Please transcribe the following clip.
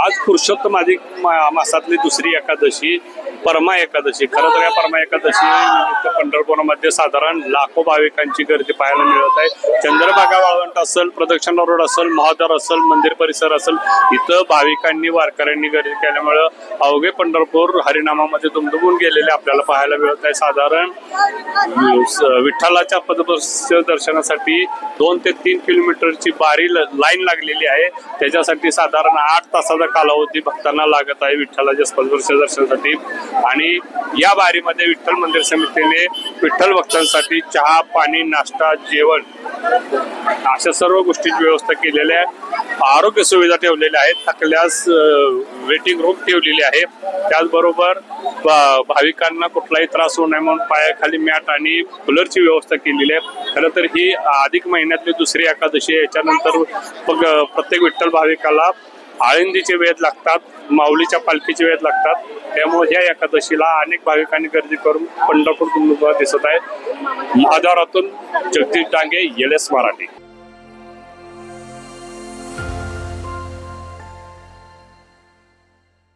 आज पुरुषोत्तम अधिक मासातली दुसरी एकादशी परमा एकादशी. खरं तर या परमा एकादशी निमित्त पंढरपुरामध्ये साधारण लाखो भाविकांची गर्दी पाहायला मिळत आहे. चंद्रभागा वाळवंट असेल, प्रदक्षिणा रोड असेल, महाद्वार असेल, मंदिर परिसर असेल, इथं भाविकांनी वारकऱ्यांनी गर्दी केल्यामुळं अवघे पंढरपूर हरिनामामध्ये दुमदुमून गेलेले आपल्याला पाहायला मिळत आहे. साधारण विठ्ठलाच्या पदस्पर्श दर्शनासाठी 2 ते 3 किलोमीटरची बारी लाईन लागलेली आहे. त्याच्यासाठी साधारण 8 तासाचा कालावधी भक्तांना लागत आहे विठ्ठलाच्या स्पर्श दर्शनासाठी. आणि या बारीमध्ये विठ्ठल मंदिर समितीने विठ्ठल भक्तांसाठी चहा, पाणी, नाश्ता, जेवण अशा सर्व गोष्टींची व्यवस्था केलेली आहे. आरोग्य सुविधा ठेवलेल्या आहेत. थकल्यास वेटिंग रूम ठेवलेली आहे. त्याचबरोबर भाविकांना कुठलाही त्रास होऊ नये म्हणून पायाखाली मॅट आणि कूलरची व्यवस्था केलेली आहे. खरं तर ही अधिक महिन्यातली दुसरी एकादशी आहे. याच्यानंतर प्रत्येक विठ्ठल भाविकाला आळंदीचे वेध लागतात, माऊलीच्या पालखीचे वेध लागतात. त्यामुळे या एकादशीला अनेक भाविकांनी गर्दी करून पंढरपूर दिसत आहे. महाद्वारातून जगदीश डांगे, LS मराठी.